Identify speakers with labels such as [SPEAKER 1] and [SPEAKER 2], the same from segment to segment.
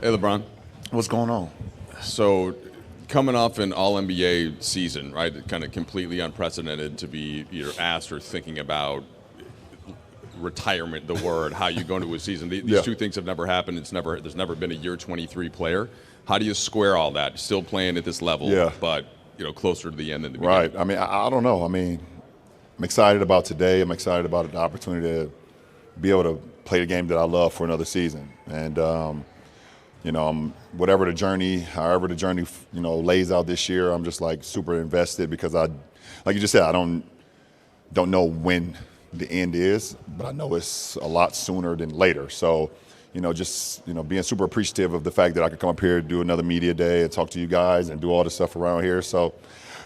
[SPEAKER 1] Hey, LeBron.
[SPEAKER 2] What's going on?
[SPEAKER 1] So, coming off an All NBA season, right? Kind of completely unprecedented to be either asked or thinking about retirement. The word, how you go into a season. These
[SPEAKER 2] Yeah.
[SPEAKER 1] two things have never happened. There's never been a year 23 player. How do you square all that? Still playing at this level,
[SPEAKER 2] Yeah.
[SPEAKER 1] but closer to the end than the
[SPEAKER 2] Right.
[SPEAKER 1] beginning.
[SPEAKER 2] I mean, I don't know. I mean, I'm excited about today. I'm excited about the opportunity to be able to play the game that I love for another season. And whatever the journey, however the journey, lays out this year, I'm just like super invested because like you just said, I don't know when the end is, but I know it's a lot sooner than later. So, being super appreciative of the fact that I could come up here, do another media day and talk to you guys and do all this stuff around here. So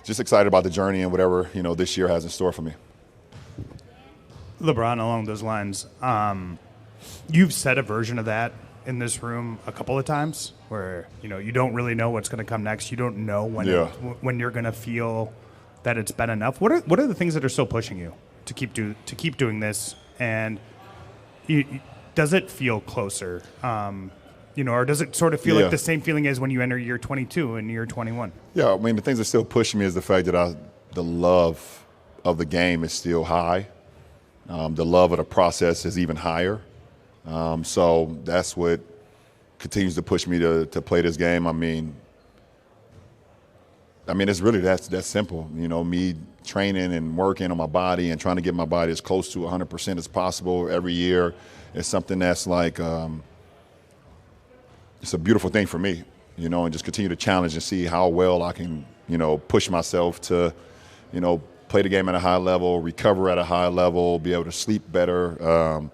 [SPEAKER 2] just excited about the journey and whatever, this year has in store for me.
[SPEAKER 3] LeBron, along those lines, you've said a version of that in this room a couple of times where, you don't really know what's going to come next. You don't know when you're going to feel that it's been enough. What are the things that are still pushing you to keep doing this? And does it feel closer? Or does it sort of feel like the same feeling as when you enter year 22 and year 21?
[SPEAKER 2] Yeah, I mean, the things that still push me is the fact that the love of the game is still high. The love of the process is even higher. So that's what continues to push me to play this game. I mean, it's really that simple. Me training and working on my body and trying to get my body as close to 100% as possible every year is something that's like it's a beautiful thing for me. And just continue to challenge and see how well I can, push myself to, play the game at a high level, recover at a high level, be able to sleep better.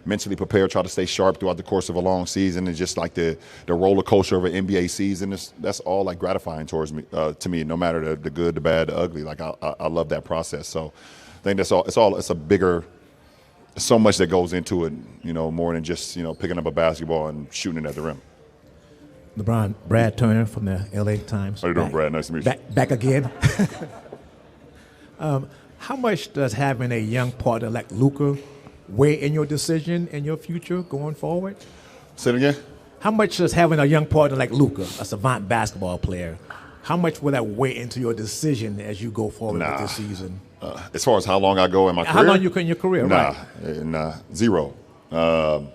[SPEAKER 2] Mentally prepared, try to stay sharp throughout the course of a long season, and just like the roller coaster of an NBA season, that's all like gratifying towards me, to me, no matter the good, the bad, the ugly. Like I love that process. So I think that's all. It's a bigger, so much that goes into it, more than just picking up a basketball and shooting it at the rim.
[SPEAKER 4] LeBron, Brad Turner from the LA Times.
[SPEAKER 2] How you doing, Brad? Nice to meet you.
[SPEAKER 4] Back again. How much does having a young partner like Luka weigh in your decision and your future going forward?
[SPEAKER 2] Say it again?
[SPEAKER 4] How much does having a young partner like Luka, a savant basketball player, how much will that weigh into your decision as you go forward with this season?
[SPEAKER 2] As far as how long I go in my career?
[SPEAKER 4] How long you can in your career,
[SPEAKER 2] nah,
[SPEAKER 4] right?
[SPEAKER 2] Nah, zero. The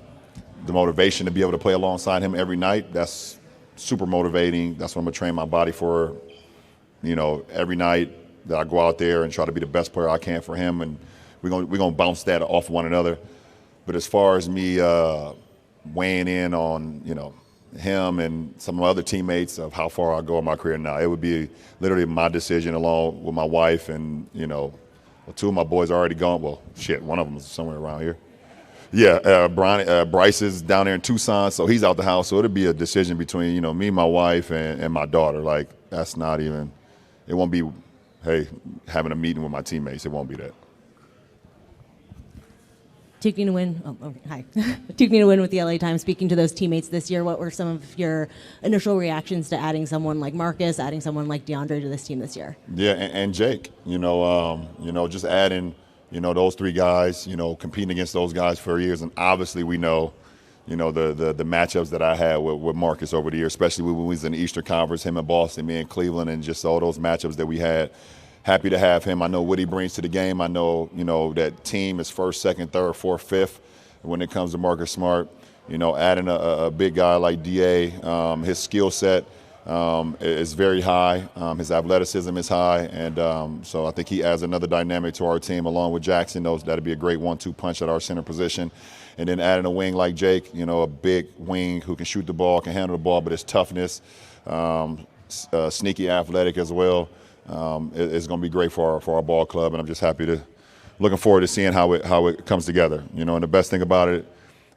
[SPEAKER 2] motivation to be able to play alongside him every night, that's super motivating. That's what I'm going to train my body for, every night that I go out there and try to be the best player I can for him. And we're gonna bounce that off one another. But as far as me weighing in on, him and some of my other teammates of how far I go in my career now, it would be literally my decision along with my wife and, two of my boys are already gone. Well, one of them is somewhere around here. Yeah, Bryce is down there in Tucson, so he's out the house. So it'll be a decision between, me, my wife, and my daughter. Like, that's not even, it won't be, hey, having a meeting with my teammates. It won't be that.
[SPEAKER 5] Tuking to win. Hi. Tuking to win with the LA Times. Speaking to those teammates this year, what were some of your initial reactions to adding someone like Marcus, adding someone like DeAndre to this team this year?
[SPEAKER 2] Yeah, and Jake. Just adding, those three guys. Competing against those guys for years, and obviously we know, the matchups that I had with Marcus over the years, especially when we was in the Eastern Conference, him in Boston, me in Cleveland, and just all those matchups that we had. Happy to have him. I know what he brings to the game. I know, that team is first, second, third, fourth, fifth when it comes to Marcus Smart. Adding a big guy like DA, his skill set is very high. His athleticism is high. And so I think he adds another dynamic to our team along with Jackson. That'd be a great 1-2 punch at our center position. And then adding a wing like Jake, a big wing who can shoot the ball, can handle the ball, but his toughness, sneaky athletic as well. It's going to be great for our ball club, and I'm just looking forward to seeing how it comes together. And the best thing about it,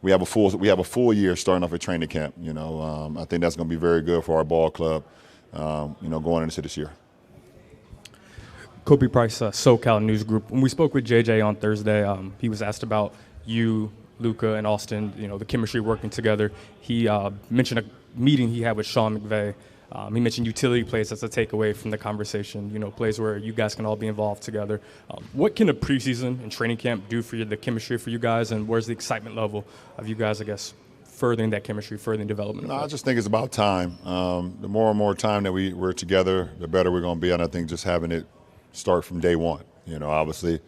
[SPEAKER 2] we have a full year starting off at training camp. I think that's going to be very good for our ball club. Going into this year.
[SPEAKER 6] Kobe Price, SoCal News Group. When we spoke with JJ on Thursday, he was asked about you, Luka, and Austin. The chemistry working together. He mentioned a meeting he had with Sean McVay. He mentioned utility plays as a takeaway from the conversation, plays where you guys can all be involved together. What can a preseason and training camp do for the chemistry for you guys, and where's the excitement level of you guys, I guess, furthering that chemistry, furthering development?
[SPEAKER 2] No, I just think it's about time. The more and more time that we're together, the better we're going to be. And I think just having it start from day one. Obviously,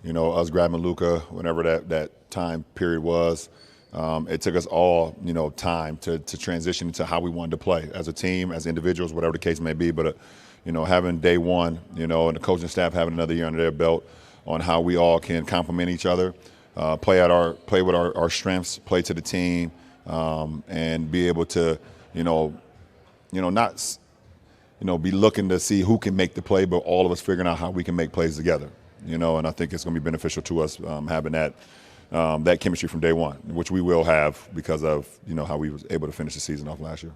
[SPEAKER 2] us grabbing Luka, whenever that time period was, it took us all, time to transition into how we wanted to play as a team, as individuals, whatever the case may be. But, having day one, and the coaching staff having another year under their belt on how we all can complement each other, play with our strengths, play to the team, and be able to, not, be looking to see who can make the play, but all of us figuring out how we can make plays together, and I think it's going to be beneficial to us having that chemistry from day one, which we will have because of, how we was able to finish the season off last year.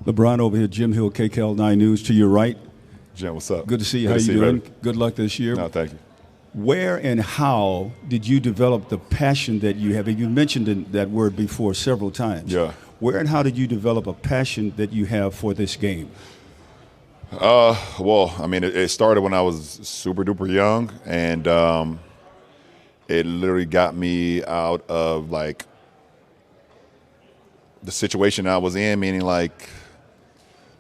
[SPEAKER 7] LeBron over here, Jim Hill, KCAL 9 News, to your right.
[SPEAKER 2] Jim, what's up?
[SPEAKER 7] Good to see you.
[SPEAKER 2] Good
[SPEAKER 7] How
[SPEAKER 2] to
[SPEAKER 7] you
[SPEAKER 2] see you,
[SPEAKER 7] doing?
[SPEAKER 2] baby.
[SPEAKER 7] Good luck this year.
[SPEAKER 2] No, thank you.
[SPEAKER 7] Where and how did you develop the passion that you have? You mentioned that word before several times.
[SPEAKER 2] Yeah.
[SPEAKER 7] Where and how did you develop a passion that you have for this game?
[SPEAKER 2] Well, it started when I was super duper young, and it literally got me out of like the situation I was in, meaning like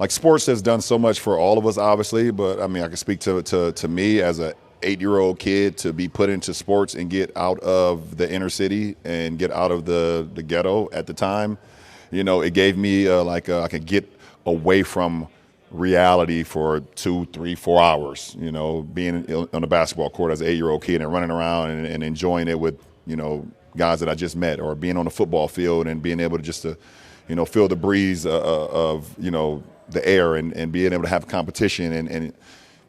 [SPEAKER 2] sports has done so much for all of us, obviously, but I can speak to me as a 8-year-old kid to be put into sports and get out of the inner city and get out of the ghetto at the time. It gave me I could get away from reality for 2, 3, 4 hours, being on a basketball court as an 8-year-old kid and running around and enjoying it with, guys that I just met, or being on a football field and being able to just to, feel the breeze of the air and being able to have competition and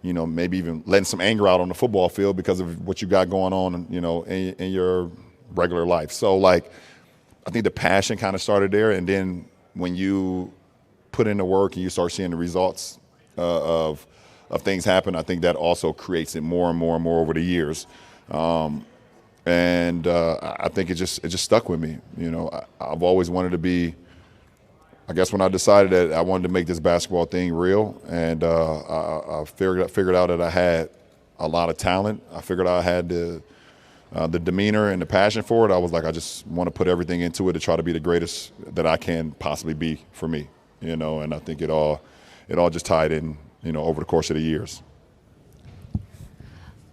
[SPEAKER 2] maybe even letting some anger out on the football field because of what you got going on, in your regular life. So, I think the passion kind of started there. And then when you put in the work and you start seeing the results of things happen, I think that also creates it more and more and more over the years. And I think it just stuck with me. I've always wanted to be, I guess when I decided that I wanted to make this basketball thing real, and I figured out that I had a lot of talent. I figured out I had the demeanor and the passion for it. I was like, I just want to put everything into it to try to be the greatest that I can possibly be for me, and I think it all just tied in, over the course of the years.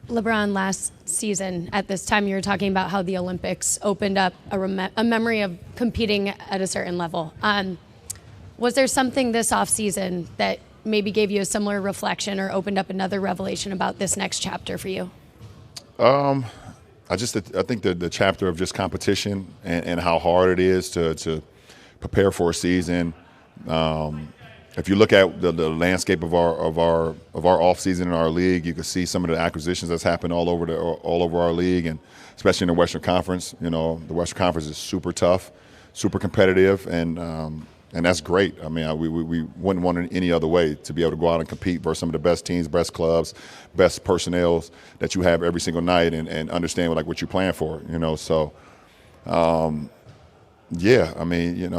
[SPEAKER 8] LeBron, last season at this time, you were talking about how the Olympics opened up a memory of competing at a certain level. Was there something this offseason that maybe gave you a similar reflection or opened up another revelation about this next chapter for you?
[SPEAKER 2] I think the chapter of just competition and how hard it is to prepare for a season. If you look at the landscape of our off season in our league, you can see some of the acquisitions that's happened all over our league, and especially in the Western Conference. The Western Conference is super tough, super competitive, and that's great. We wouldn't want it any other way to be able to go out and compete versus some of the best teams, best clubs, best personnel that you have every single night, and understand what you're playing for. So. Yeah, I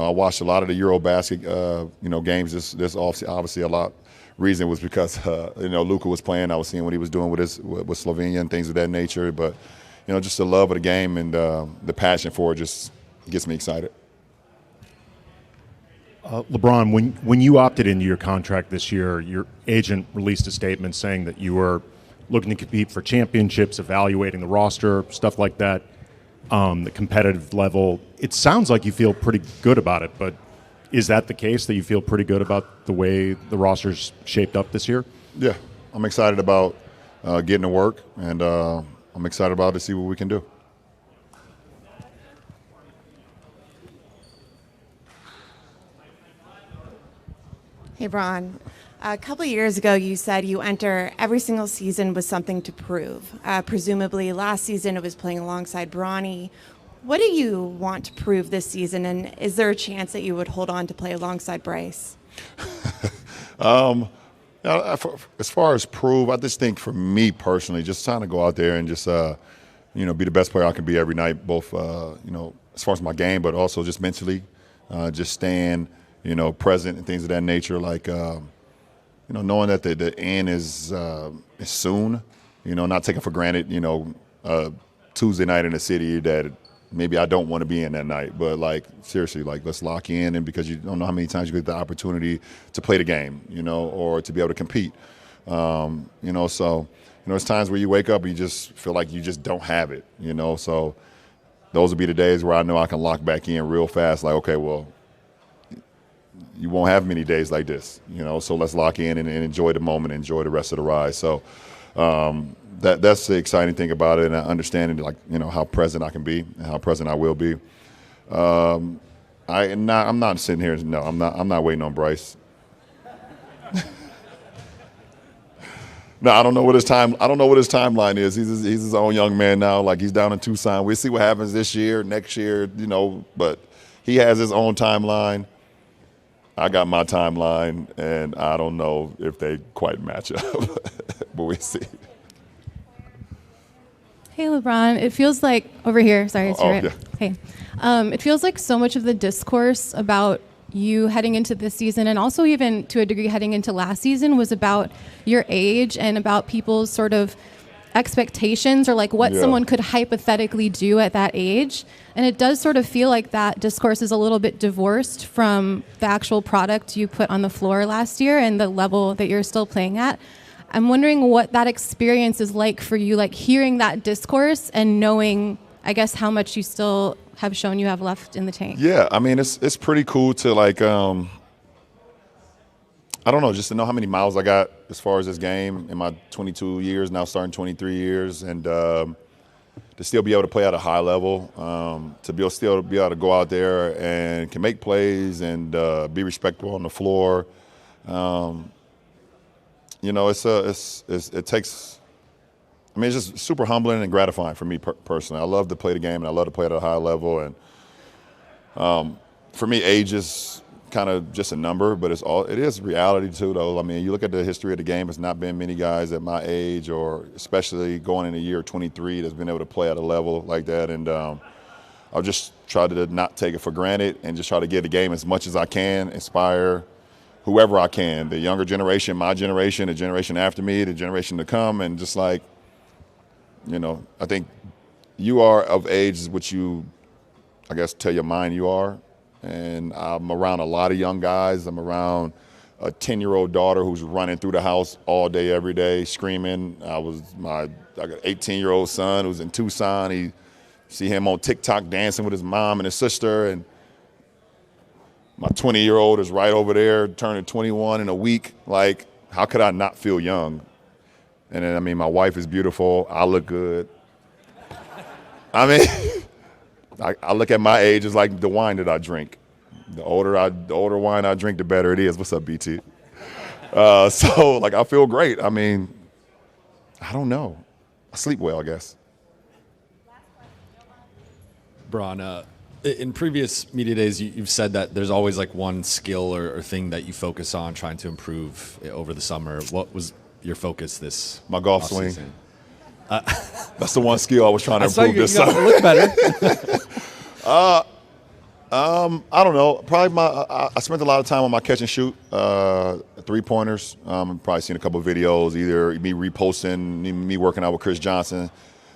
[SPEAKER 2] watched a lot of the EuroBasket, games this off. Obviously, a lot reason was because Luka was playing. I was seeing what he was doing with Slovenia and things of that nature. But just the love of the game and the passion for it just gets me excited.
[SPEAKER 9] LeBron, when you opted into your contract this year, your agent released a statement saying that you were looking to compete for championships, evaluating the roster, stuff like that. The competitive level. It sounds like you feel pretty good about it, but is that the case, that you feel pretty good about the way the roster's shaped up this year?
[SPEAKER 2] Yeah, I'm excited about getting to work, and I'm excited about to see what we can do.
[SPEAKER 10] Hey, Bron. A couple of years ago, you said you enter every single season with something to prove. Presumably, last season it was playing alongside Bronny. What do you want to prove this season, and is there a chance that you would hold on to play alongside Bryce?
[SPEAKER 2] As far as prove, I just think for me personally, just trying to go out there and just be the best player I can be every night, both as far as my game, but also just mentally, just staying present and things of that nature, knowing that the end is soon, not taking for granted, Tuesday night in the city that, maybe I don't want to be in that night. But, like, seriously, like, let's lock in, and because you don't know how many times you get the opportunity to play the game, you know, or to be able to compete. You know, so, you know, it's times where you wake up and you just feel like you just don't have it, you know. So those will be the days where I know I can lock back in real fast, like, okay, well, you won't have many days like this, you know, so let's lock in and enjoy the moment, enjoy the rest of the ride. So that's the exciting thing about it, and understanding, like, you know, how present I can be and how present I will be. I'm not sitting here. No, I'm not waiting on Bryce. No, I don't know what his timeline is. He's his own young man now. Like, he's down in Tucson. We'll see what happens this year, next year, you know. But he has his own timeline. I got my timeline, and I don't know if they quite match up, but we'll see.
[SPEAKER 11] Hey, LeBron. It feels like over here. Sorry, it's right.
[SPEAKER 2] Yeah.
[SPEAKER 11] Hey, it feels like so much of the discourse about you heading into this season, and also even to a degree heading into last season, was about your age and about people's sort of expectations, or like what someone could hypothetically do at that age. And it does sort of feel like that discourse is a little bit divorced from the actual product you put on the floor last year and the level that you're still playing at. I'm wondering what that experience is like for you, like hearing that discourse and knowing, I guess, how much you still have shown you have left in the tank.
[SPEAKER 2] Yeah, I mean, it's pretty cool to, like, I don't know, just to know how many miles I got as far as this game in my 22 years, now starting 23 years, and to still be able to play at a high level, to still be able to go out there and can make plays and be respectable on the floor. You know, it takes. I mean, it's just super humbling and gratifying for me personally. I love to play the game, and I love to play at a high level. And for me, age is kind of just a number, but it is reality too, though. I mean, you look at the history of the game, it's not been many guys at my age, or especially going in the year 23, that's been able to play at a level like that. And I'll just try to not take it for granted and just try to give the game as much as I can, inspire whoever I can, the younger generation, my generation, the generation after me, the generation to come, and just, like, you know, I think you are of age is what you, I guess, tell your mind you are. And I'm around a lot of young guys. I'm around a 10-year-old daughter who's running through the house all day, every day, screaming. I got an 18-year-old son who's in Tucson. He see him on TikTok dancing with his mom and his sister. And my 20-year-old is right over there, turning 21 in a week. Like, how could I not feel young? And then, I mean, my wife is beautiful. I look good. I mean, I look at my age as like the wine that I drink. The older wine I drink, the better it is. What's up, BT? So, like, I feel great. I mean, I don't know. I sleep well, I guess.
[SPEAKER 12] Bron, in previous media days, you've said that there's always, like, one skill or thing that you focus on trying to improve over the summer. What was your focus this
[SPEAKER 2] My golf swing. That's the one skill I was trying to improve this summer.
[SPEAKER 12] Look better.
[SPEAKER 2] I don't know. Probably I spent a lot of time on my catch and shoot, 3-pointers. Probably seen a couple of videos, either me reposting, me working out with Chris Johnson,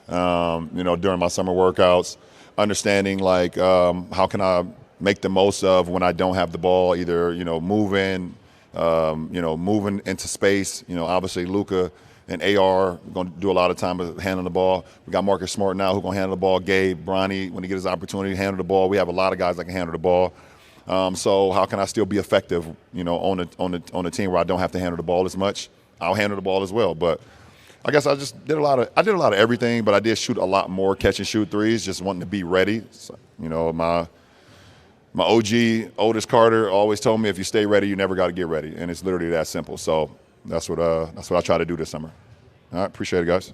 [SPEAKER 2] you know, during my summer workouts, understanding, like, how can I make the most of when I don't have the ball, either, you know, moving into space. You know, obviously Luka and AR are going to do a lot of time handling the ball. We got Marcus Smart now who's going to handle the ball. Gabe, Bronny, when he gets his opportunity to handle the ball. We have a lot of guys that can handle the ball. So how can I still be effective, you know, on the team where I don't have to handle the ball as much? I'll handle the ball as well. But I guess I did a lot of everything, but I did shoot a lot more catch and shoot threes, just wanting to be ready. So, you know, my OG, Otis Carter, always told me, if you stay ready, you never got to get ready. And it's literally that simple. So that's what I try to do this summer. All right, appreciate it, guys.